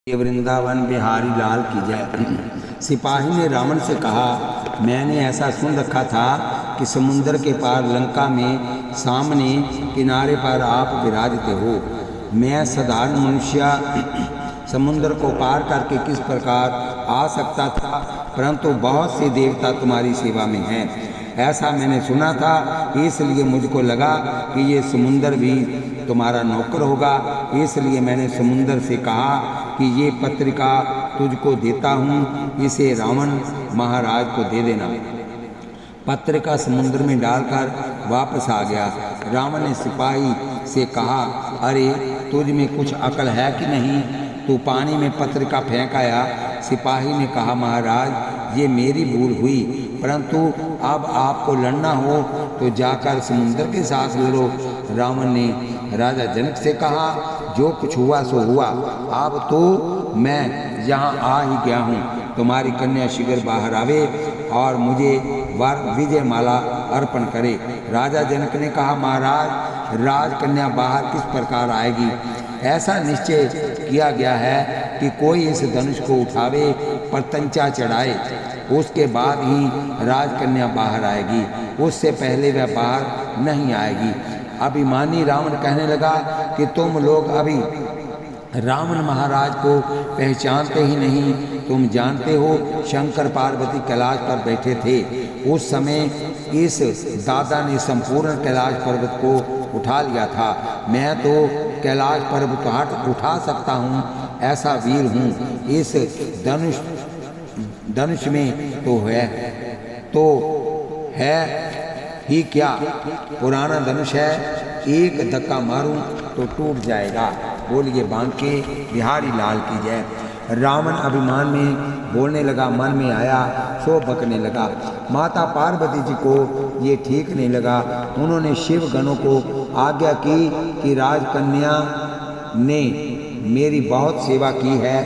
ये वृंदावन बिहारी लाल की जय। सिपाही ने रावण से कहा, मैंने ऐसा सुन रखा था कि समुद्र के पार लंका में सामने किनारे पर आप विराजते हो। मैं साधारण मनुष्य समुद्र को पार करके किस प्रकार आ सकता था, परंतु बहुत से देवता तुम्हारी सेवा में हैं, ऐसा मैंने सुना था। इसलिए मुझको लगा कि ये समुद्र भी तुम्हारा नौकर होगा। इसलिए मैंने समुद्र से कहा कि ये पत्रिका तुझको देता हूँ, इसे रावण महाराज को दे देना। पत्रिका समुद्र में डालकर वापस आ गया। रावण ने सिपाही से कहा, अरे तुझ में कुछ अकल है कि नहीं, तू पानी में पत्रिका फेंक आया। सिपाही ने कहा, महाराज ये मेरी भूल हुई, परंतु अब आपको लड़ना हो तो जाकर समुद्र के साथ लड़ो। रावण ने राजा जनक से कहा, जो कुछ हुआ सो हुआ, अब तो मैं यहाँ आ ही गया हूँ। तुम्हारी कन्या शीघ्र बाहर आवे और मुझे वर विजय माला अर्पण करे। राजा जनक ने कहा, महाराज राजकन्या बाहर किस प्रकार आएगी? ऐसा निश्चय किया गया है कि कोई इस धनुष को उठावे, परतंचा चढ़ाए, उसके बाद ही राजकन्या बाहर आएगी, उससे पहले वह बाहर नहीं आएगी। अभिमानी रावण कहने लगा कि तुम लोग अभी रावण महाराज को पहचानते ही नहीं। तुम जानते हो शंकर पार्वती कैलाश पर बैठे थे, उस समय इस दादा ने संपूर्ण कैलाश पर्वत को उठा लिया था। मैं तो कैलाश पर्वत उठा सकता हूँ, ऐसा वीर हूँ। इस धनुष में तो है ही क्या, पुराना धनुष है, एक धक्का मारूं तो टूट जाएगा। बोलिए बांके बिहारी लाल की जय। रावण अभिमान में बोलने लगा, मन में आया सो बकने लगा। माता पार्वती जी को ये ठीक नहीं लगा। उन्होंने शिव गणों को आज्ञा की कि राजकन्या ने मेरी बहुत सेवा की है,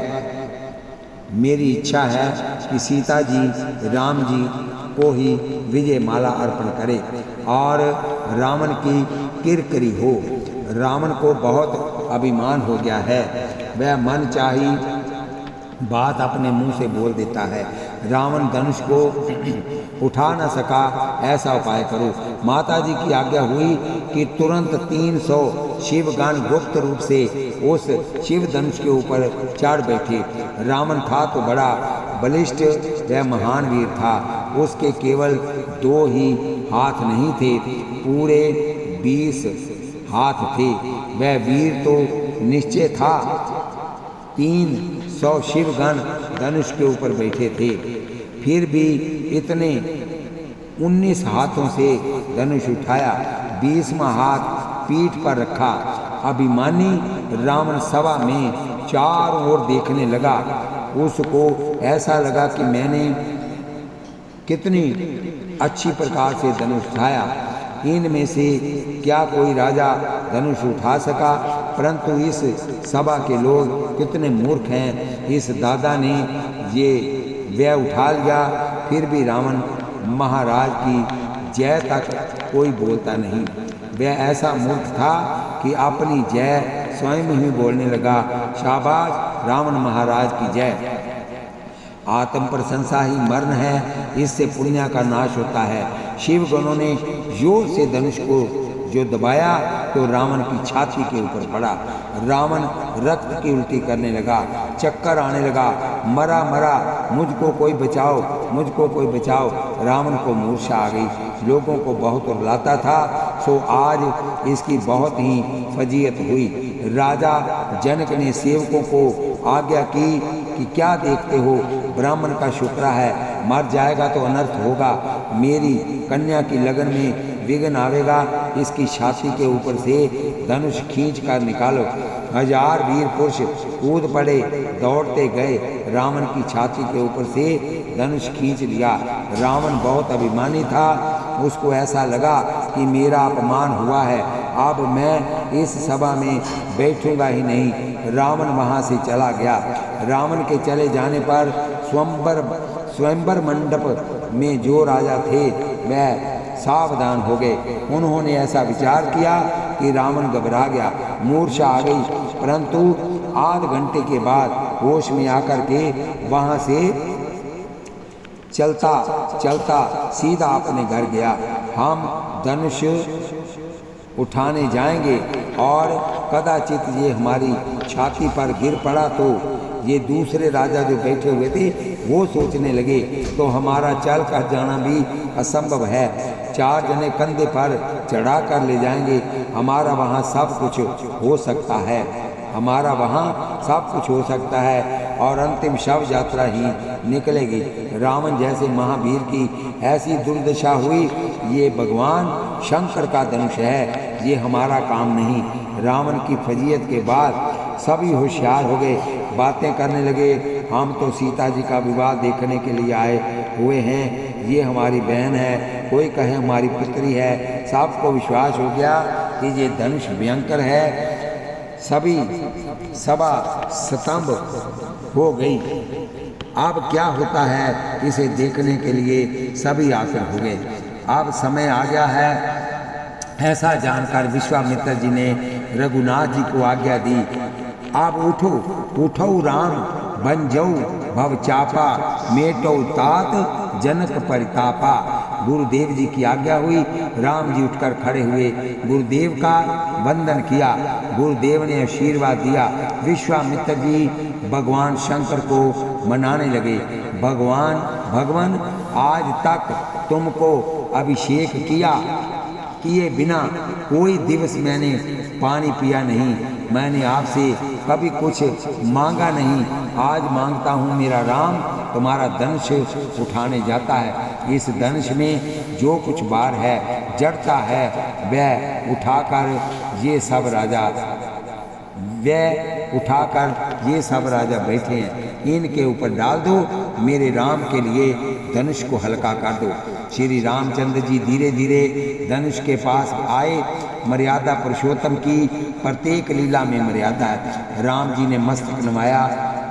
मेरी इच्छा है कि सीता जी राम जी को ही विजय माला अर्पण करे और रावण की किरकिरी हो। रावण को बहुत अभिमान हो गया है, वह मन चाही बात अपने मुंह से बोल देता है। रावण धनुष को उठा न सका, ऐसा उपाय करो। माता जी की आज्ञा हुई कि तुरंत 300 शिवगण गुप्त रूप से उस शिव धनुष के ऊपर चढ़ बैठे। रावण था तो बड़ा बलिष्ठ व महान वीर था, उसके केवल 2 ही हाथ नहीं थे, पूरे 20 हाथ थे। वह वीर तो निश्चय था। 300 शिवगण धनुष के ऊपर बैठे थे, फिर भी इतने 19 हाथों से धनुष उठाया, 20वां हाथ पीठ पर रखा। अभिमानी रावण सभा में चारों ओर देखने लगा। उसको ऐसा लगा कि मैंने कितनी अच्छी प्रकार से धनुष उठाया, इनमें से क्या कोई राजा धनुष उठा सका? परंतु इस सभा के लोग कितने मूर्ख हैं, इस दादा ने ये व्यय उठा लिया, फिर भी रावण महाराज की जय तक कोई बोलता नहीं। वह ऐसा मूर्ख था कि अपनी जय स्वयं ही बोलने लगा। शाबाश रावण महाराज की जय। आत्म प्रशंसा ही मरण है, इससे पुण्य का नाश होता है। शिव गणों ने जोर से धनुष को जो दबाया तो रावण की छाती के ऊपर पड़ा। रावण रक्त की उल्टी करने लगा, चक्कर आने लगा, मरा मरा, मुझको कोई बचाओ, मुझको कोई बचाओ। रावण को मूर्छा आ गई, लोगों को बहुत रुलाता था, सो आज इसकी बहुत ही फजीयत हुई। राजा जनक ने सेवकों को आज्ञा की कि क्या देखते हो, ब्राह्मण का शुक्रा है, मर जाएगा तो अनर्थ होगा, मेरी कन्या की लगन में विघ्न आवेगा, इसकी छाती के ऊपर से धनुष खींच कर निकालो। 1000 वीर पुरुष कूद पड़े, दौड़ते गए, रावण की छाती के ऊपर से धनुष खींच लिया। रावण बहुत अभिमानी था, उसको ऐसा लगा कि मेरा अपमान हुआ है, अब मैं इस सभा में बैठूंगा ही नहीं। रावण वहाँ से चला गया। रावण के चले जाने पर स्वयंवर मंडप में जो राजा थे वह सावधान हो गए। उन्होंने ऐसा विचार किया कि रावण घबरा गया, मूर्छा आ गई, परंतु आध घंटे के बाद होश में आकर के वहाँ से चलता चलता सीधा अपने घर गया। हम धनुष उठाने जाएंगे और कदाचित ये हमारी छाती पर गिर पड़ा तो ये दूसरे राजा जो बैठे हुए थे वो सोचने लगे तो हमारा चल कर जाना भी असंभव है। 4 जने कंधे पर चढ़ा कर ले जाएंगे, हमारा वहाँ सब कुछ हो सकता है, हमारा वहाँ सब कुछ हो सकता है और अंतिम शव यात्रा ही निकलेगी। रावण जैसे महावीर की ऐसी दुर्दशा हुई। ये भगवान शंकर का धनुष है, ये हमारा काम नहीं। रावण की फजीयत के बाद सभी होशियार हो गए, बातें करने लगे। हम तो सीता जी का विवाह देखने के लिए आए हुए हैं, ये हमारी बहन है, कोई कहे हमारी पुत्री है। सबको विश्वास हो गया कि ये धनुष भयंकर है। सभी सभा स्तंभ हो गई। अब क्या होता है इसे देखने के लिए सभी आतुर हो गए। अब समय आ गया है। ऐसा जानकर विश्वामित्र जी ने रघुनाथ जी को आज्ञा दी, अब उठो उठो राम बन जाओ भव चापा, मेटो तात जनक परितापा। गुरुदेव जी की आज्ञा हुई। राम जी उठकर खड़े हुए, गुरुदेव का वंदन किया। गुरुदेव ने आशीर्वाद दिया। विश्वामित्र जी भगवान शंकर को मनाने लगे। भगवान आज तक तुमको अभिषेक किए बिना कोई दिवस मैंने पानी पिया नहीं, मैंने आपसे कभी कुछ मांगा नहीं। आज मांगता हूँ मेरा राम तुम्हारा धनुष उठाने जाता है। इस धनुष में जो कुछ बार है जड़ता है वह उठाकर ये सब राजा बैठे हैं, इनके ऊपर डाल दो, मेरे राम के लिए धनुष को हल्का कर दो। श्री रामचंद्र जी धीरे धीरे धनुष के पास आए। मर्यादा पुरुषोत्तम की प्रत्येक लीला में मर्यादा है। राम जी ने मस्तक नवाया।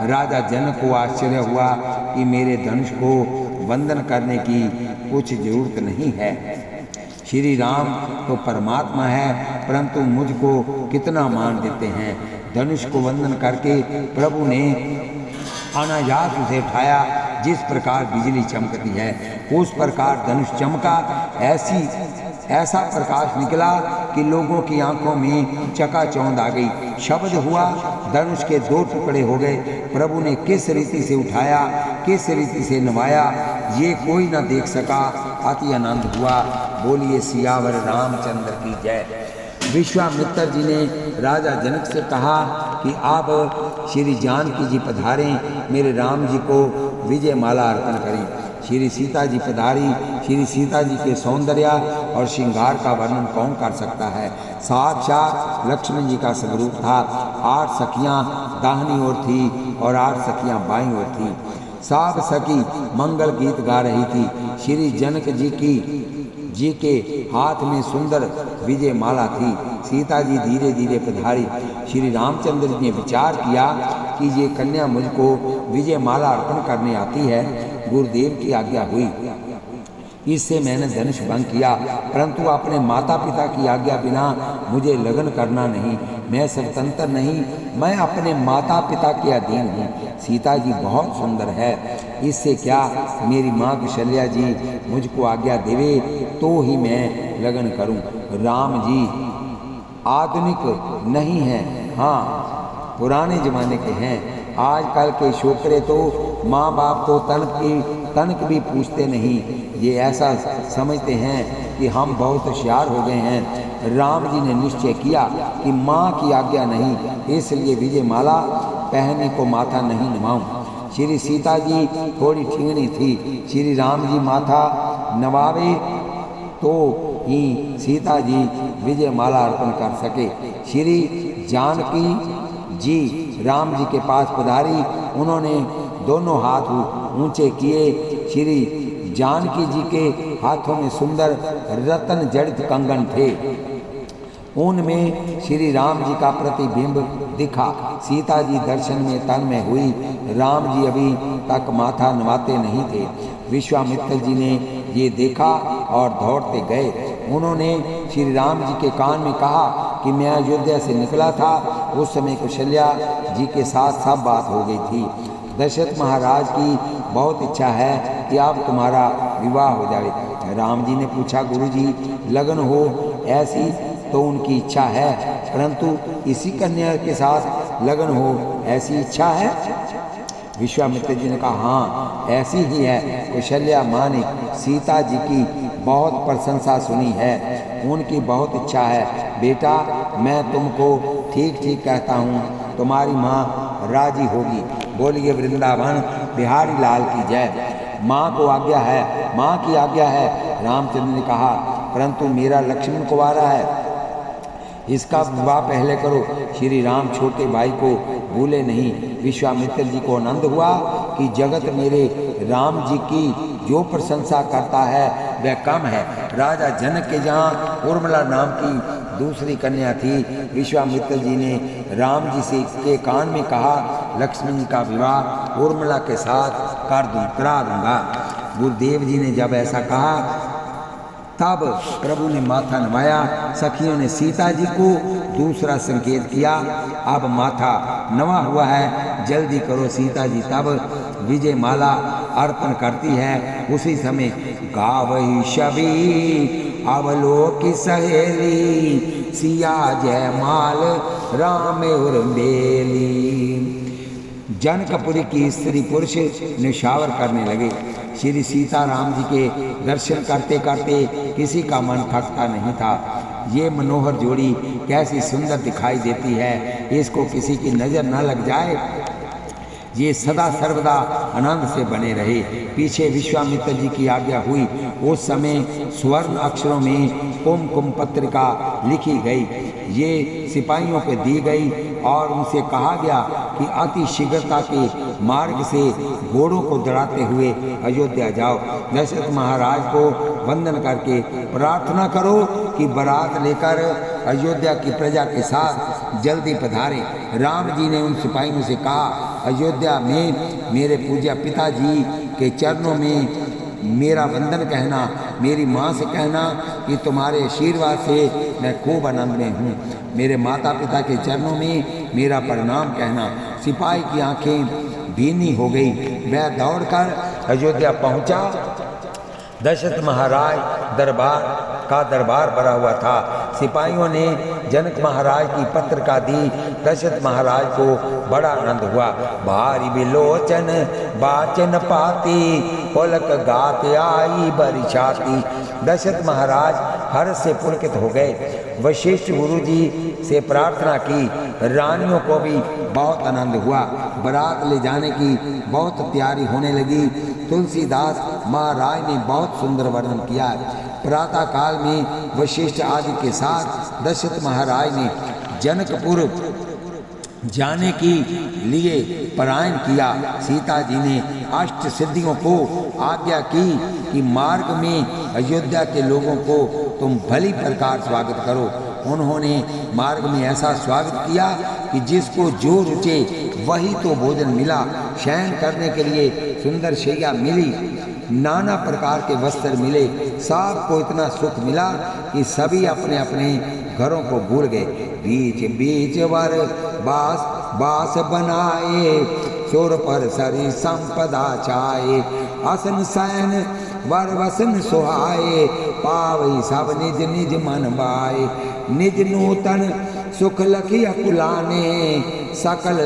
राजा जनक को आश्चर्य हुआ कि मेरे धनुष को वंदन करने की कुछ जरूरत नहीं है। श्री राम तो परमात्मा है, परंतु मुझको कितना मान देते हैं। धनुष को वंदन करके प्रभु ने अनायास उसे उठाया। जिस प्रकार बिजली चमकती है उस प्रकार धनुष चमका। ऐसा प्रकाश निकला कि लोगों की आंखों में चकाचौंध आ गई। शब्द हुआ, धनुष के 2 टुकड़े हो गए। प्रभु ने किस रीति से उठाया, किस रीति से नवाया, ये कोई न देख सका। अति आनंद हुआ। बोलिए सियावर रामचंद्र की जय। विश्वामित्र जी ने राजा जनक से कहा कि आप श्री जानकी जी पधारें, मेरे राम जी को विजय माला अर्पण करें। श्री सीता जी पधारी। श्री सीता जी के सौंदर्य और श्रृंगार का वर्णन कौन कर सकता है। साक्षात लक्ष्मण जी का स्वरूप था। 8 सखियां दाहिनी ओर थी और 8 सखियां बाईं ओर थी। सब सखी मंगल गीत गा रही थी। श्री जनक जी के हाथ में सुंदर विजय माला थी। सीता जी धीरे धीरे पधारी। श्री रामचंद्र जी ने विचार किया कि ये कन्या मुझको विजय माला अर्पण करने आती है। गुरुदेव की आज्ञा हुई, इससे मैंने धनुष भंग किया, परंतु अपने माता पिता की आज्ञा बिना मुझे लगन करना नहीं। मैं स्वतंत्र नहीं, मैं अपने माता पिता के अधीन हूँ। सीता जी बहुत सुंदर है, इससे क्या मेरी माँ कौशल्या जी मुझको आज्ञा देवे तो ही मैं लगन करूँ। राम जी आधुनिक नहीं हैं, हाँ पुराने जमाने के हैं। आजकल के छोकरे तो माँ बाप को तनक भी पूछते नहीं। ये ऐसा समझते हैं कि हम बहुत होशियार हो गए हैं। राम जी ने निश्चय किया कि माँ की आज्ञा नहीं, इसलिए विजय माला पहनने को माथा नहीं नवाऊं। श्री सीता जी थोड़ी ठिंगनी थी। श्री राम जी माथा नवावे तो ही सीता जी विजय माला अर्पण कर सके। श्री जानकी जी राम जी के पास पधारी। उन्होंने दोनों हाथ ऊंचे किए। श्री जानकी जी के हाथों में सुंदर रत्न जड़ित कंगन थे, उनमें श्री राम जी का प्रतिबिंब दिखा। सीता जी दर्शन में तन्मय हुई। राम जी अभी तक माथा नवाते नहीं थे। विश्वामित्र जी ने ये देखा और दौड़ते गए। उन्होंने श्री राम जी के कान में कहा कि मैं अयोध्या से निकला था, उस समय कौशल्या जी के साथ सब बात हो गई थी। दशरथ महाराज की बहुत इच्छा है कि अब तुम्हारा विवाह हो जाए। राम जी ने पूछा, गुरुजी लगन हो ऐसी तो उनकी इच्छा है, परंतु इसी कन्या के साथ लगन हो ऐसी इच्छा है? विश्वामित्र जी ने कहा, हाँ ऐसी ही है। कौशल्या माँ ने सीता जी की बहुत प्रशंसा सुनी है, उनकी बहुत इच्छा है। बेटा मैं तुमको ठीक ठीक कहता हूँ, तुम्हारी माँ राजी होगी। बोलिए वृंदावन बिहारी लाल की जय। माँ को आज्ञा है, माँ की आज्ञा है। रामचंद्र ने कहा, परंतु मेरा लक्ष्मण कुंवारा है, इसका विवाह पहले करो। श्री राम छोटे भाई को भूले नहीं। विश्वामित्र जी को आनंद हुआ कि जगत मेरे राम जी की जो प्रशंसा करता है वह कम है। राजा जनक के जहाँ उर्मिला नाम की दूसरी कन्या थी, विश्वामित्र जी ने राम जी से के कान में कहा, लक्ष्मण जी का विवाह उर्मिला के साथ करा दूंगा। गुरुदेव जी ने जब ऐसा कहा तब प्रभु ने माथा नवाया। सखियों ने सीता जी को दूसरा संकेत किया, अब माथा नवा हुआ है, जल्दी करो। सीता जी तब विजय माला अर्पण करती है। उसी समय गावही छवि अवलोकी सहेली, सिया जय माल राम उर्मिली। जनकपुरी की स्त्री पुरुष निशावर करने लगे। श्री सीताराम जी के दर्शन करते करते किसी का मन थकता नहीं था। ये मनोहर जोड़ी कैसी सुंदर दिखाई देती है, इसको किसी की नज़र न लग जाए, ये सदा सर्वदा आनंद से बने रहे। पीछे विश्वामित्र जी की आज्ञा हुई। उस समय स्वर्ण अक्षरों में कुमकुम पत्रिका लिखी गई, ये सिपाहियों को दी गई और उनसे कहा गया कि अति शीघ्रता के मार्ग से घोड़ों को दौड़ाते हुए अयोध्या जाओ। दशरथ महाराज को वंदन करके प्रार्थना करो कि बारात लेकर अयोध्या की प्रजा के साथ जल्दी पधारें। राम जी ने उन सिपाहियों से कहा, अयोध्या में मेरे पूज्य पिताजी के चरणों में मेरा वंदन कहना, मेरी माँ से कहना कि तुम्हारे आशीर्वाद से मैं खूब आनंद में हूँ। मेरे माता पिता के चरणों में मेरा प्रणाम कहना। सिपाही की आंखें भीनी हो गई। वह दौड़कर अयोध्या पहुँचा। दशरथ महाराज दरबार भरा हुआ था। सिपाहियों ने जनक महाराज की पत्रिका दी। दशरथ महाराज को बड़ा आनंद हुआ। भारी विलोचन बाचन पाती, पुलक गात आई बरी छाती। दशरथ महाराज हर्ष से पुलकित हो गए। वशिष्ठ गुरु जी से प्रार्थना की। रानियों को भी बहुत आनंद हुआ। बारात ले जाने की बहुत तैयारी होने लगी। तुलसीदास महाराज ने बहुत सुंदर वर्णन किया। प्रातः काल में वशिष्ठ आदि के साथ दशरथ महाराज ने जनकपुर जाने के लिए पलायन किया। सीता जी ने अष्ट सिद्धियों को आज्ञा की कि मार्ग में अयोध्या के लोगों को तुम भली प्रकार स्वागत करो। उन्होंने मार्ग में ऐसा स्वागत किया कि जिसको जो रुचे वही तो भोजन मिला। शयन करने के लिए सुंदर शैया मिली, नाना प्रकार के वस्त्र मिले। सबको इतना सुख मिला कि सभी अपने अपने घरों को भूल गए। बीच बीच वर बास बनाए, सुर पर सरी संपदा छाए। असन शयन वर वसन सुहाए, पावई सब निज निज मन बाए। निज नूतन सुख लखिया कुलाने, सकल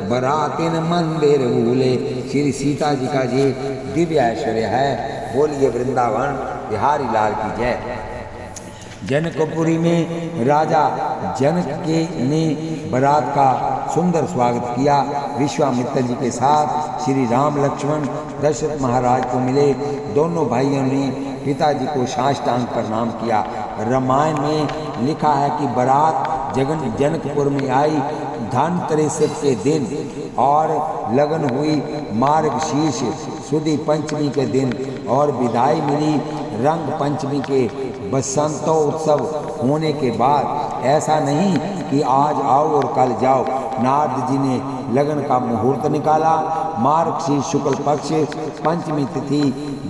बरातिन मंदिर भूले। श्री सीता जी का ये दिव्य ऐश्वर्य है। बोलिए वृंदावन बिहारी लाल की जय। जनकपुरी में राजा जनक ने बारात का सुंदर स्वागत किया। विश्वामित्र जी के साथ श्री राम लक्ष्मण दशरथ महाराज को मिले। दोनों भाइयों ने पिताजी को साष्टांग प्रणाम किया। रामायण में लिखा है कि बारात जनकपुर में आई धनतेरस के दिन और लगन हुई मार्गशीर्ष सुदी पंचमी के दिन और विदाई मिली रंग पंचमी के बसंतोत्सव होने के बाद। ऐसा नहीं कि आज आओ और कल जाओ। नारद जी ने लगन का मुहूर्त निकाला। मार्गशीर्ष शुक्ल पक्ष पंचमी तिथि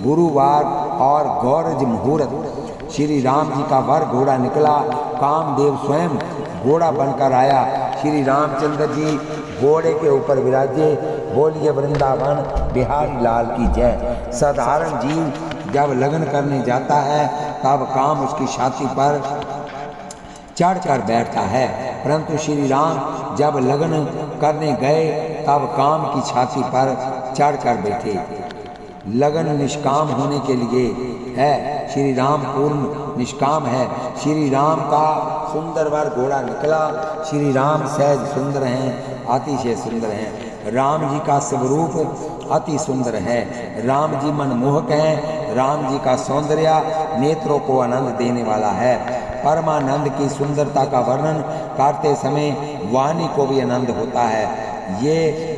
गुरुवार और गौरज मुहूर्त। श्री राम जी का वर घोड़ा निकला। कामदेव स्वयं घोड़ा बनकर आया। श्री रामचंद्र जी घोड़े के ऊपर विराजे। बोलिए वृंदावन बिहारी लाल की जय। साधारण जीव जब लगन करने जाता है तब काम उसकी छाती पर चढ़कर बैठता है, परंतु श्री राम जब लगन करने गए तब काम की छाती पर चढ़कर बैठे। लगन निष्काम होने के लिए है, श्री राम पूर्ण निष्काम है। श्री राम का सुंदर वर घोड़ा निकला। श्री राम सहज सुंदर हैं, अतिशय सुंदर हैं। राम जी का स्वरूप अति सुंदर है। राम जी मनमोहक हैं। राम जी का सौंदर्य नेत्रों को आनंद देने वाला है। परमानंद की सुंदरता का वर्णन करते समय वाणी को भी आनंद होता है। ये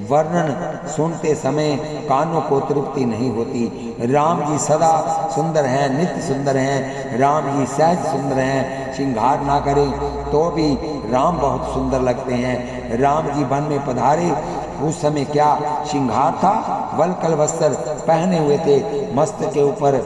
वर्णन सुनते समय कानों को तृप्ति नहीं होती। राम जी सदा सुंदर हैं, नित्य सुंदर हैं। राम जी सहज सुंदर हैं। श्रृंगार ना करें तो भी राम बहुत सुंदर लगते हैं। राम जी वन में पधारे उस समय क्या श्रृंगार था? वलकल वस्त्र पहने हुए थे, मस्तक के ऊपर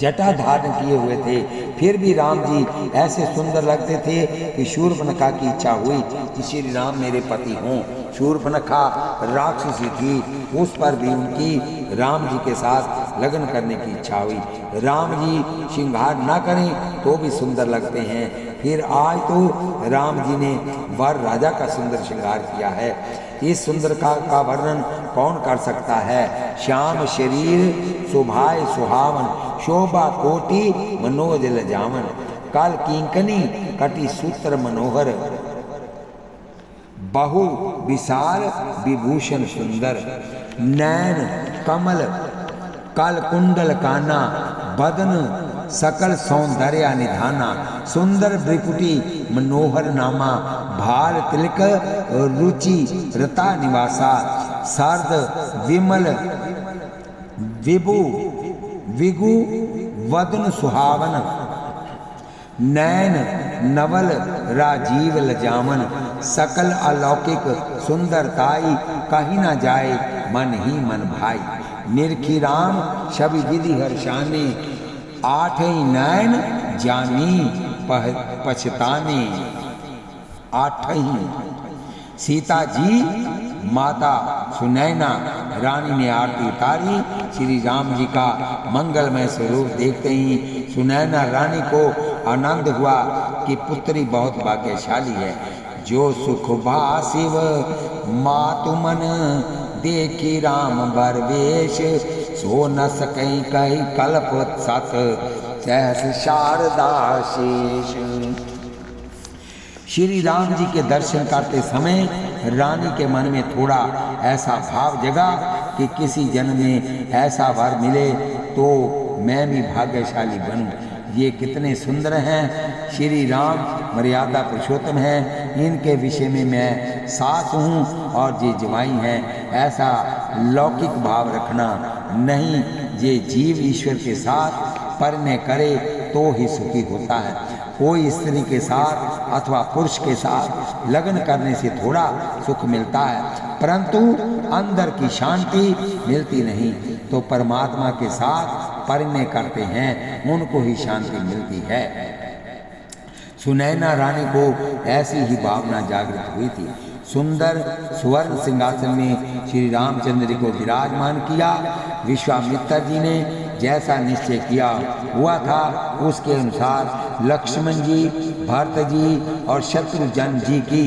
जटा धारण किए हुए थे। फिर भी राम जी ऐसे सुंदर लगते थे कि शूर्पणखा की इच्छा हुई कि श्री राम मेरे पति हों। शूर्पणखा राक्षसी थी, उस पर भी उनकी राम जी के साथ लगन करने की इच्छा हुई। राम जी श्रृंगार ना करें तो भी सुंदर लगते हैं। फिर आज तो राम जी ने वर राजा का सुंदर श्रृंगार किया है। इस सुंदरता का वर्णन कौन कर सकता है? श्याम शरीर शोभाय सुहावन, शोभा कोटि मनोज लजावन। काल किंकनी कटि सूत्र मनोहर, बहु विशाल विभूषण सुंदर। नैन कमल कल कुंडल काना, बदन सकल सौंदर्य निधाना। सुंदर भ्रिकुटी मनोहर नामा, भाल तिलक रुचि रता निवासा। शारद विमल विभु विगु वदन सुहावन, नैन नवल राजीव लजावन। सकल अलौकिक सुंदरताई, कहीं ना जाए मन ही मन भाई। निरखी राम छवि विधि हर्षाने, आठई नैन जानी पछताने। आठही सीता जी माता सुनैना रानी ने आरती उतारी। श्री राम जी का मंगलमय स्वरूप देखते ही सुनैना रानी को आनंद हुआ कि पुत्री बहुत भाग्यशाली है। जो सुख भासिव मातु मन, देखी राम बरवेश। सो न सकई कही कल्प सत, सहस शारदा शेष। श्री राम जी के दर्शन करते समय रानी के मन में थोड़ा ऐसा भाव जगा कि किसी जन्म में ऐसा वर मिले तो मैं भी भाग्यशाली बनूं। ये कितने सुंदर हैं। श्री राम मर्यादा पुरुषोत्तम हैं, इनके विषय में मैं सास हूँ और ये जवाई हैं, ऐसा लौकिक भाव रखना नहीं। ये जीव ईश्वर के साथ परिणय करे तो ही सुखी होता है। कोई स्त्री के साथ अथवा पुरुष के साथ लगन करने से थोड़ा सुख मिलता है, परंतु अंदर की शांति मिलती नहीं। तो परमात्मा के साथ परिणय करते हैं, उनको ही शांति मिलती है। सुनैना रानी को ऐसी ही भावना जागृत हुई थी। सुंदर सुवर्ण सिंहासन में श्री रामचंद्र जी को विराजमान किया। विश्वामित्र जी ने जैसा निश्चय किया हुआ था उसके अनुसार लक्ष्मण जी, भरत जी और शत्रुघ्न जी की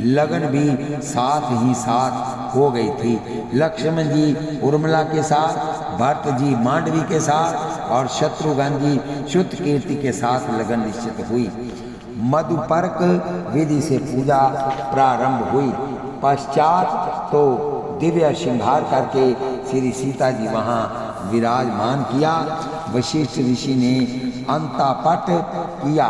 लगन भी साथ ही साथ हो गई थी। लक्ष्मण जी उर्मिला के साथ, भरत जी मांडवी के साथ और शत्रुघ्न जी श्रुतकीर्ति के साथ लगन निश्चित हुई। मधुपर्क विधि से पूजा प्रारंभ हुई। पश्चात तो दिव्य श्रृंगार करके श्री सीता जी वहाँ विराजमान किया। वशिष्ठ ऋषि ने अंतापट किया।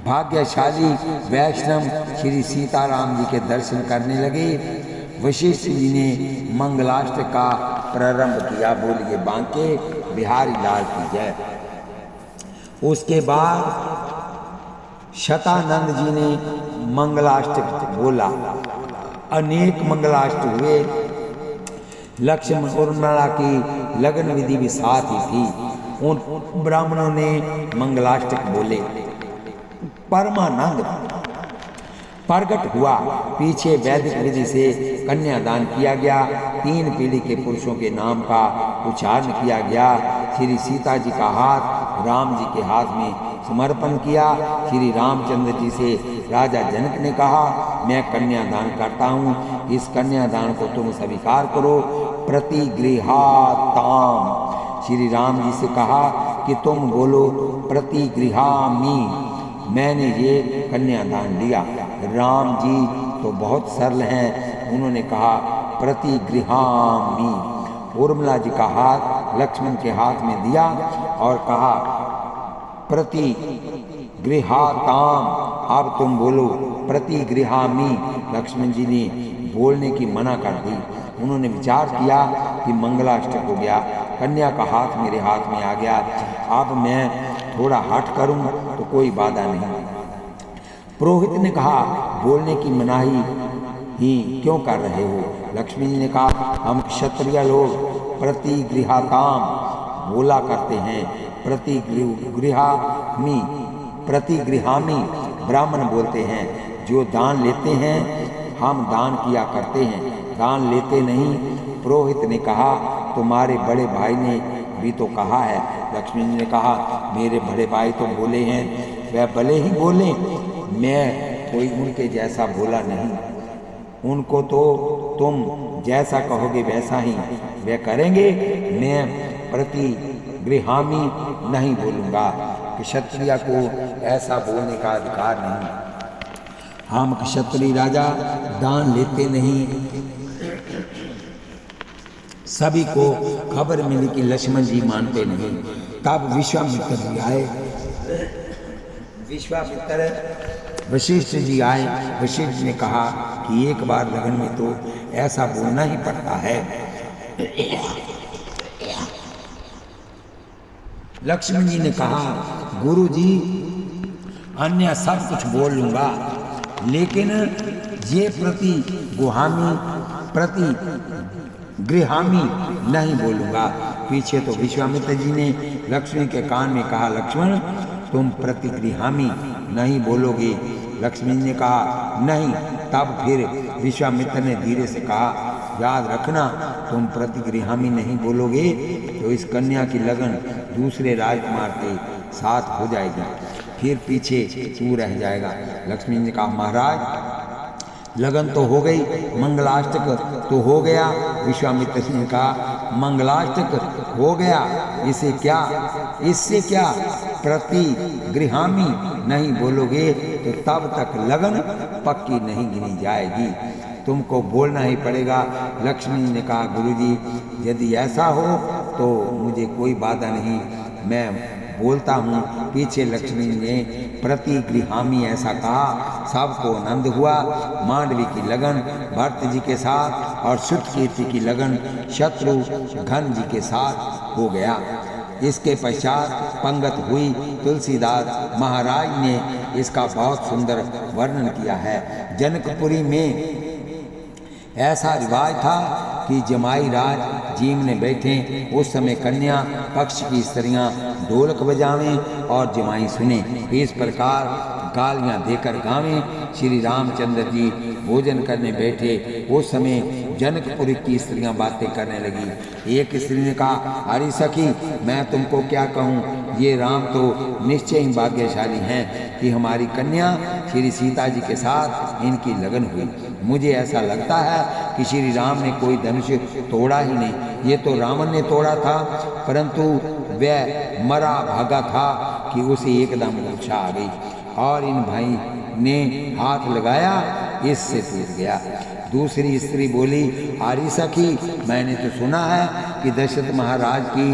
भाग्यशाली वैष्णव श्री सीताराम जी के दर्शन करने लगे। वशिष्ठ जी ने मंगलाष्ट का प्रारंभ किया। बोलिए बांके बिहारी लाल की जय। उसके बाद शतानंद जी ने मंगलाष्ट बोला। अनेक मंगलाष्ट हुए। लक्ष्मण उर्मिला की लगन विधि भी साथ ही थी। उन ब्राह्मणों ने मंगलाष्टक बोले। परमानंद प्रकट हुआ। पीछे वैदिक विधि से कन्यादान किया गया। 3 पीढ़ी के पुरुषों के नाम का उच्चारण किया गया। श्री सीता जी का हाथ राम जी के हाथ में समर्पण किया। श्री रामचंद्र जी से राजा जनक ने कहा, मैं कन्यादान करता हूँ, इस कन्यादान को तुम स्वीकार करो। प्रतिगृहाताम। श्री राम जी से कहा कि तुम बोलो प्रतिगृहामि, मैंने ये कन्यादान लिया। राम जी तो बहुत सरल हैं, उन्होंने कहा प्रतिगृहामि। उर्मिला जी का हाथ लक्ष्मण के हाथ में दिया और कहा प्रतिगृहाताम, अब तुम बोलो प्रतिगृहामि। लक्ष्मण जी ने बोलने की मना कर दी। उन्होंने विचार किया कि मंगलाष्टक हो गया, कन्या का हाथ मेरे हाथ में आ गया, अब मैं थोड़ा हट करूं तो कोई बाधा नहीं। पुरोहित ने कहा, बोलने की मनाही ही क्यों कर रहे हो? लक्ष्मी जी ने कहा, हम क्षत्रिय लोग प्रतिगृहाताम बोला करते हैं, प्रतिगृहामि ब्राह्मण बोलते हैं। जो दान लेते हैं हम दान किया करते हैं, दान लेते नहीं। पुरोहित ने कहा, तुम्हारे बड़े भाई ने भी तो कहा है। लक्ष्मी जी ने कहा, मेरे बड़े भाई तो बोले हैं, वह भले ही बोले, मैं कोई उनके जैसा बोला नहीं। उनको तो तुम जैसा कहोगे वैसा ही वे करेंगे, मैं प्रतिगृहामि नहीं बोलूँगा। क्षत्रिय को ऐसा बोलने का अधिकार नहीं। हम क्षत्रिय राजा दान लेते नहीं। सभी को खबर मिली कि लक्ष्मण जी मानते नहीं। तब विश्वामित्र जी आए। विश्वामित्र वशिष्ठ जी आए। वशिष्ठ ने कहा कि एक बार लगन में तो ऐसा बोलना ही पड़ता है। लक्ष्मण जी ने कहा, गुरु जी अन्य सब कुछ बोल लूंगा, लेकिन ये प्रतिगृहामि नहीं बोलूंगा। पीछे तो विश्वामित्र जी ने लक्ष्मण के कान में कहा, लक्ष्मण तुम प्रतिगृहामि नहीं बोलोगे। लक्ष्मण जी ने कहा नहीं। तब फिर विश्वामित्र ने धीरे से कहा, याद रखना, तुम प्रतिगृहामि नहीं बोलोगे तो इस कन्या की लगन दूसरे राजकुमार के साथ हो जाएगी, फिर पीछे तू रह जाएगा। लक्ष्मण जी ने कहा, महाराज लगन तो हो गई, मंगलाष्टक तो हो गया। विश्वामित्र जी ने कहा, मंगलाष्टक हो गया, इससे क्या प्रतिगृहामि नहीं बोलोगे तो तब तक लगन पक्की नहीं गिनी जाएगी, तुमको बोलना ही पड़ेगा। लक्ष्मण जी ने कहा, गुरुजी यदि ऐसा हो तो मुझे कोई बाधा नहीं, मैं बोलता हूँ। पीछे लक्ष्मी ने प्रतिगृहामि ऐसा कहा, सबको आनंद हुआ। मांडवी की लगन भरत जी के साथ और सुतकीर्ति की लगन शत्रुघ्न जी के साथ हो गया। इसके पश्चात पंगत हुई। तुलसीदास महाराज ने इसका बहुत सुंदर वर्णन किया है। जनकपुरी में ऐसा रिवाज था कि जमाई राज जीमने बैठे, उस समय कन्या पक्ष की स्त्रियां ढोलक बजावें और जमाई सुने, इस प्रकार गालियां देकर गावें। श्री रामचंद्र जी भोजन करने बैठे, उस समय जनकपुरी की स्त्रियां बातें करने लगी। एक स्त्री ने कहा, अरे सखी, मैं तुमको क्या कहूँ, ये राम तो निश्चय ही भाग्यशाली हैं कि हमारी कन्या श्री सीता जी के साथ इनकी लगन हुई। मुझे ऐसा लगता है कि श्री राम ने कोई धनुष तोड़ा ही नहीं, ये तो रावण ने तोड़ा था, परंतु वह मरा भागा था कि उसे एकदम मूर्छा आ गई और इन भाई ने हाथ लगाया, इससे टूट गया। दूसरी स्त्री बोली, आरी सखी, मैंने तो सुना है कि दशरथ महाराज की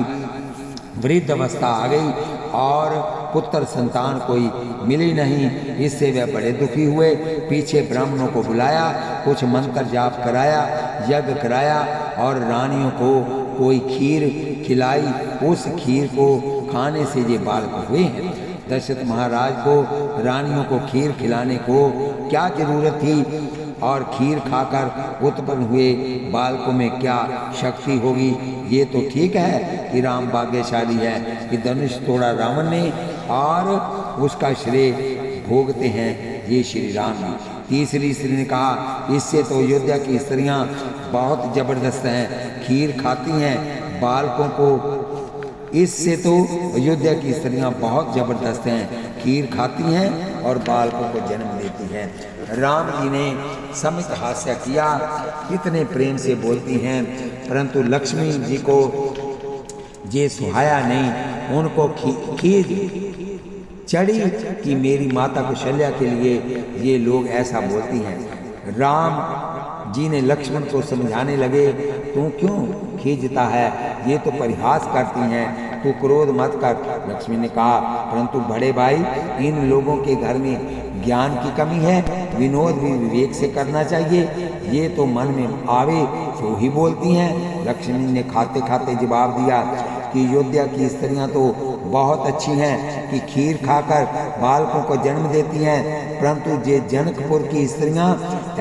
वृद्ध अवस्था आ गई और पुत्र संतान कोई मिली नहीं, इससे वे बड़े दुखी हुए। पीछे ब्राह्मणों को बुलाया, कुछ मंत्र जाप कराया, यज्ञ कराया और रानियों को कोई खीर खिलाई। उस खीर को खाने से ये बालक हुए हैं। दशरथ महाराज को रानियों को खीर खिलाने को क्या जरूरत थी, और खीर खाकर उत्पन्न हुए बालकों में क्या शक्ति होगी। ये तो ठीक है कि राम भाग्यशाली है कि धनुष तोड़ा रावण ने और उसका श्रेय भोगते हैं ये श्री राम जी। तीसरी स्त्री ने कहा, इससे तो अयोध्या की स्त्रियां बहुत जबरदस्त हैं, खीर खाती हैं बालकों को। इससे तो अयोध्या की स्त्रियां बहुत जबरदस्त हैं, खीर खाती हैं और बालकों को जन्म देती हैं। राम जी ने समित हास्य किया, कितने प्रेम से बोलती हैं, परंतु लक्ष्मी जी को ये सुहाया नहीं। उनको खीज चढ़ी कि मेरी माता कौशल्या के लिए ये लोग ऐसा बोलती हैं। राम जी ने लक्ष्मण को समझाने लगे, तू क्यों खींचता है, ये तो परिहास करती हैं, तू क्रोध मत कर। लक्ष्मी ने कहा, परंतु बड़े भाई, इन लोगों के घर में ज्ञान की कमी है, विनोद भी विवेक से करना चाहिए, ये तो मन में आवे तो ही बोलती हैं। लक्ष्मी ने खाते खाते जवाब दिया कि अयोध्या की स्त्रियां तो बहुत अच्छी हैं कि खीर खाकर बालकों को जन्म देती हैं, परंतु ये जनकपुर की स्त्रियां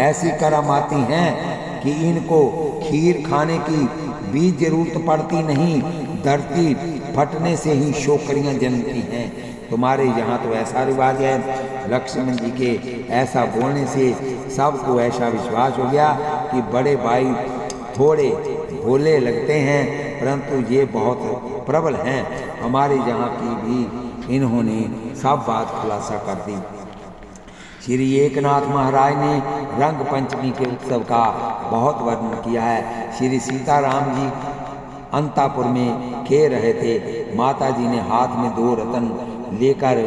ऐसी करामाती हैं कि इनको खीर खाने की भी जरूरत पड़ती नहीं, धरती फटने से ही शोकरियां जन्मती हैं। तुम्हारे यहाँ तो ऐसा रिवाज है। लक्ष्मण जी के ऐसा बोलने से सबको ऐसा विश्वास हो गया कि बड़े भाई थोड़े भोले लगते हैं, परंतु ये बहुत प्रबल हैं। हमारे यहाँ की भी इन्होंने सब बात खुलासा कर दी। श्री एकनाथ महाराज ने रंग पंचमी के उत्सव का बहुत वर्णन किया है। श्री सीताराम जी अंतापुर में खेल रहे थे। माता जी ने हाथ में 2 रतन लेकर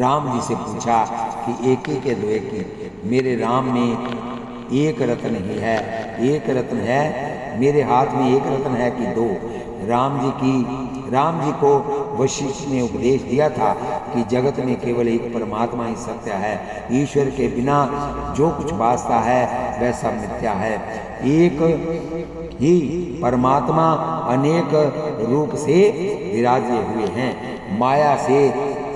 राम जी से पूछा कि एक ही के 2 की? मेरे राम में एक रत्न ही है, एक रत्न है, मेरे हाथ में एक रत्न है कि 2? राम जी को वशिष्ठ ने उपदेश दिया था कि जगत में केवल एक परमात्मा ही सत्य है, ईश्वर के बिना जो कुछ वास्ता है वह सब मिथ्या है। एक ही परमात्मा अनेक रूप से विराजे हुए हैं, माया से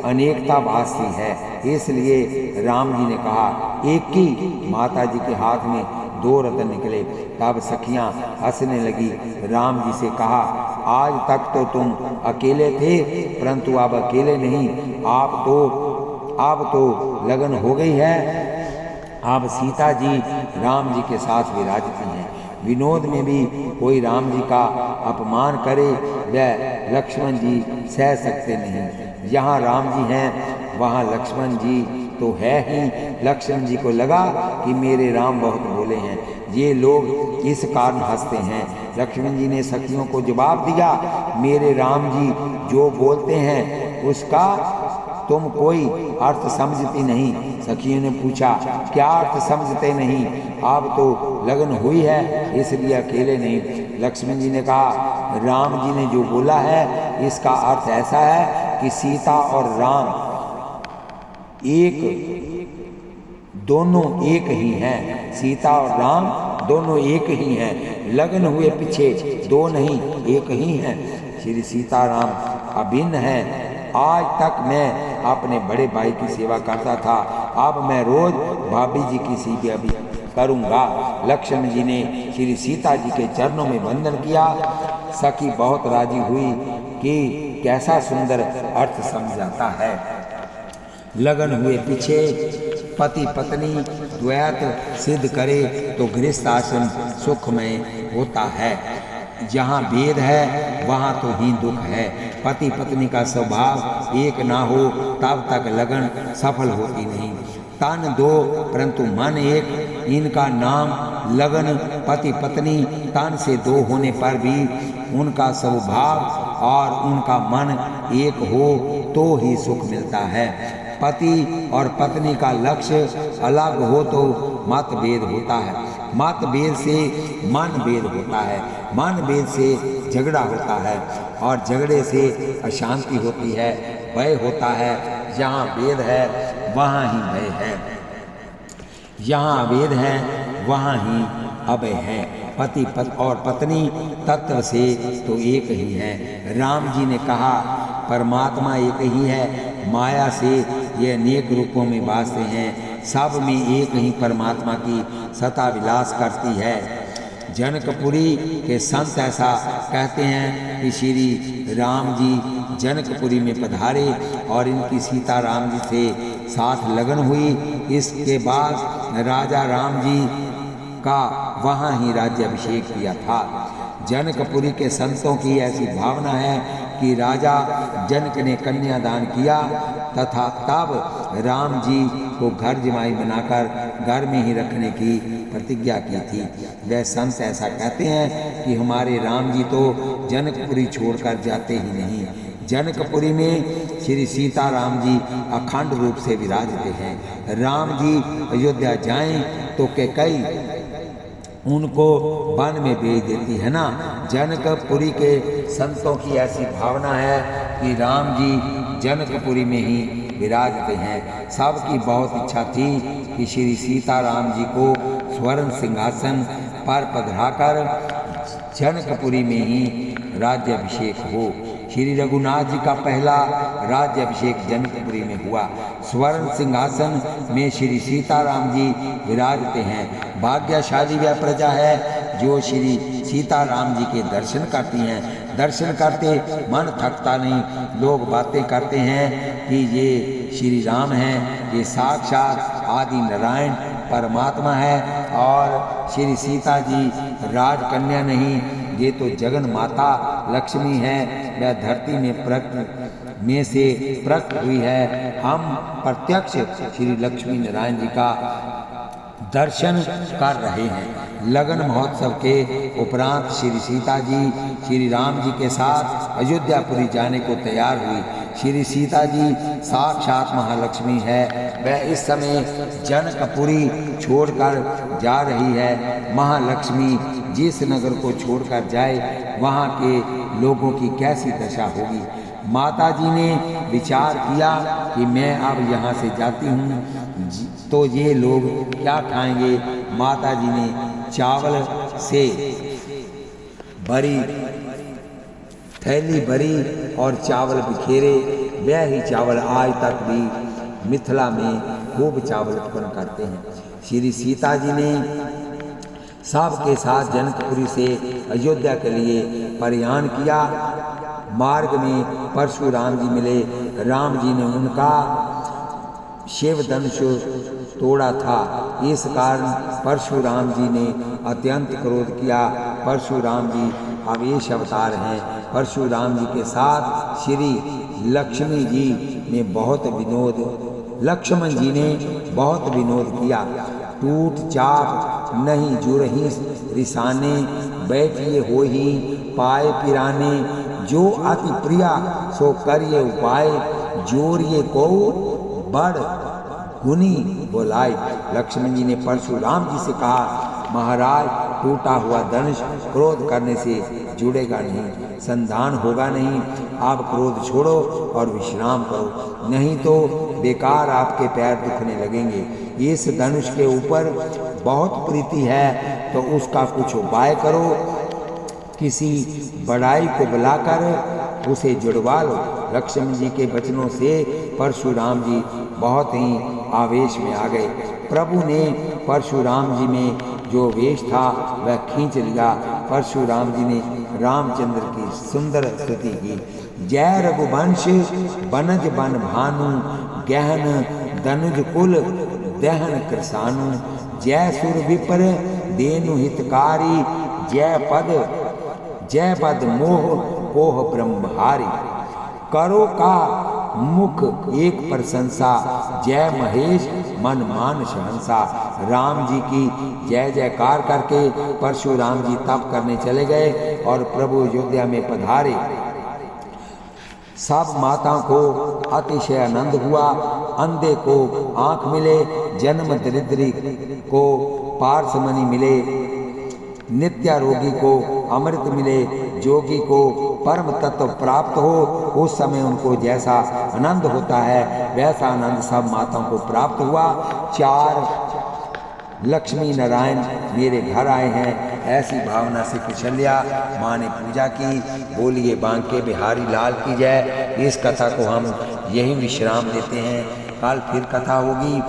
अनेकता भासती है। इसलिए राम जी ने कहा, एक की। माता जी के हाथ में 2 रत्न निकले। तब सखियां हंसने लगी। राम जी से कहा, आज तक तो तुम अकेले थे, परंतु अब अकेले नहीं, अब तो लगन हो गई है। अब सीता जी राम जी के साथ विराजती हैं। विनोद में भी कोई राम जी का अपमान करे वह लक्ष्मण जी सह सकते नहीं। जहाँ राम जी हैं वहाँ लक्ष्मण जी तो है ही। लक्ष्मण जी को लगा कि मेरे राम बहुत भोले हैं, ये लोग इस कारण हंसते हैं। लक्ष्मण जी ने सखियों को जवाब दिया, मेरे राम जी जो बोलते हैं उसका तुम कोई अर्थ समझती नहीं। सखियों ने पूछा, क्या अर्थ समझते नहीं? अब तो लगन हुई है, इसलिए अकेले नहीं। लक्ष्मण जी ने कहा, राम जी ने जो बोला है इसका अर्थ ऐसा है कि सीता और राम दोनों एक ही हैं। सीता और राम दोनों एक ही हैं, लगन हुए पीछे 2 नहीं, एक ही हैं। श्री सीताराम अभिन्न हैं। आज तक मैं अपने बड़े भाई की सेवा करता था, अब मैं रोज भाभी जी की सेवा भी करूँगा। लक्ष्मण जी ने श्री सीता जी के चरणों में वंदन किया। सखी बहुत राजी हुई कि कैसा सुंदर अर्थ समझाता है। लगन हुए पीछे पति पत्नी द्वैत सिद्ध करे तो गृहस्थ आश्रम सुखमय होता है। जहाँ भेद है वहाँ तो ही दुख है। पति पत्नी का स्वभाव एक ना हो तब तक लगन सफल होती नहीं। तन 2 परंतु मन एक, इनका नाम लगन। पति पत्नी तन से 2 होने पर भी उनका स्वभाव और उनका मन एक हो तो ही सुख मिलता है। पति और पत्नी का लक्ष्य अलग हो तो मतभेद होता है, मतभेद से मन भेद होता है, मन भेद से झगड़ा होता है और झगड़े से अशांति होती है, भय होता है। जहाँ भेद है वहाँ ही भय है, जहाँ अभेद है वहाँ ही अभय है। पति और पत्नी तत्व से तो एक ही है। राम जी ने कहा, परमात्मा एक ही है, माया से ये अनेक रूपों में वासते हैं, सब में एक ही परमात्मा की सता विलास करती है। जनकपुरी के संत ऐसा कहते हैं कि श्री राम जी जनकपुरी में पधारे और इनकी सीता राम जी से साथ लगन हुई। इसके बाद राजा राम जी का वहाँ ही राज्याभिषेक किया था। जनकपुरी के संतों की ऐसी भावना है कि राजा जनक ने कन्यादान किया तथा तब राम जी को घर जमाई बनाकर घर में ही रखने की प्रतिज्ञा की थी। वह संत ऐसा कहते हैं कि हमारे राम जी तो जनकपुरी छोड़कर जाते ही नहीं। जनकपुरी में श्री सीताराम जी अखंड रूप से विराजते हैं। राम जी अयोध्या जाएं तो कैकई उनको वन में भेज देती है ना। जनकपुरी के संतों की ऐसी भावना है कि राम जी जनकपुरी में ही विराजते हैं। सबकी बहुत इच्छा थी कि श्री सीताराम जी को स्वर्ण सिंहासन पर पधराकर जनकपुरी में ही राज्याभिषेक हो। श्री रघुनाथ जी का पहला राज्याभिषेक जनकपुरी में हुआ। स्वर्ण सिंहासन में श्री सीताराम जी विराजते हैं। भाग्यशाली वह प्रजा है जो श्री सीताराम जी के दर्शन करती हैं। दर्शन करते मन थकता नहीं। लोग बातें करते हैं कि ये श्री राम हैं, ये साक्षात आदि नारायण परमात्मा है, और श्री सीता जी राजकन्या नहीं, ये तो जगन माता लक्ष्मी है। वह धरती में से प्रकट हुई है। हम प्रत्यक्ष श्री लक्ष्मी नारायण जी का दर्शन कर रहे हैं। लगन महोत्सव के उपरांत श्री सीता जी श्री राम जी के साथ अयोध्यापुरी जाने को तैयार हुई। श्री सीता जी साक्षात महालक्ष्मी है। वह इस समय जनकपुरी छोड़कर जा रही है। महालक्ष्मी जिस नगर को छोड़कर जाए वहाँ के लोगों की कैसी दशा होगी। माता जी ने विचार किया कि मैं अब यहाँ से जाती हूँ तो ये लोग क्या खाएंगे। माता जी ने चावल से भरी थैली भरी और चावल बिखेरे। वह ही चावल आज तक भी मिथिला में खूब चावल उत्पन्न करते हैं। श्री सीता जी ने सबके साथ जनकपुरी से अयोध्या के लिए प्रयाण किया। मार्ग में परशुराम जी मिले। राम जी ने उनका शिव धनुष तोड़ा था। इस कारण परशुराम जी ने अत्यंत क्रोध किया। परशुराम जी आवेश अवतार हैं। परशुराम जी के साथ श्री लक्ष्मी जी ने लक्ष्मण जी ने बहुत विनोद किया। टूट चाप नहीं जुरही रिसाने, बैठिए हो ही पाए पिराने, जो अति प्रिया सो करिए उपाय, जोरिए को बड़ गुनी बोलाई। लक्ष्मण जी ने परशुराम जी से कहा, महाराज टूटा हुआ धनुष क्रोध करने से जुड़ेगा नहीं, संधान होगा नहीं। आप क्रोध छोड़ो और विश्राम करो, नहीं तो बेकार आपके पैर दुखने लगेंगे। इस धनुष के ऊपर बहुत प्रीति है तो उसका कुछ उपाय करो। किसी बड़ाई को बुलाकर उसे जुड़वा लो। लक्ष्मण जी के वचनों से परशुराम जी बहुत ही आवेश में आ गए। प्रभु ने परशुराम जी में जो वेश था वह खींच लिया। परशुराम जी ने रामचंद्र की सुंदर स्तुति की। जय रघुवंश बनज बन भानु, गहन दनुज कुल दहन कृसानु, जय सुर विपर देनु हितकारी, जय पद मोह कोह ब्रह्महारी। करो का मुख एक प्रशंसा, जय महेश मन मान शहंसा। राम जी की जय जयकार करके परशुराम जी तप करने चले गए और प्रभु अयोध्या में पधारे। सब माताओं को अतिशय आनंद हुआ। अंधे को आंख मिले, जन्म दरिद्री को पारसमणि मिले, नित्यारोगी को अमृत मिले, जोगी को परम तत्व प्राप्त हो। उस समय उनको जैसा आनंद होता है वैसा आनंद सब माताओं को प्राप्त हुआ। 4 लक्ष्मी नारायण मेरे घर आए हैं, ऐसी भावना से कुशल्या माँ ने पूजा की। बोलिए बांके बिहारी लाल की जय। इस कथा को हम यही विश्राम देते हैं। कल फिर कथा होगी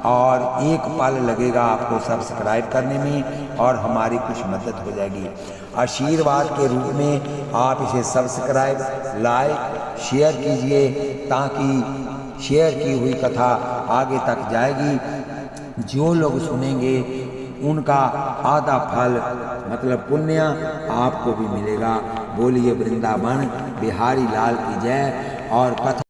और एक पल लगेगा आपको सब्सक्राइब करने में और हमारी कुछ मदद हो जाएगी। आशीर्वाद के रूप में आप इसे सब्सक्राइब, लाइक, शेयर कीजिए ताकि शेयर की हुई कथा आगे तक जाएगी। जो लोग सुनेंगे उनका आधा फल मतलब पुण्य आपको भी मिलेगा। बोलिए वृंदावन बिहारी लाल की जय। और कथा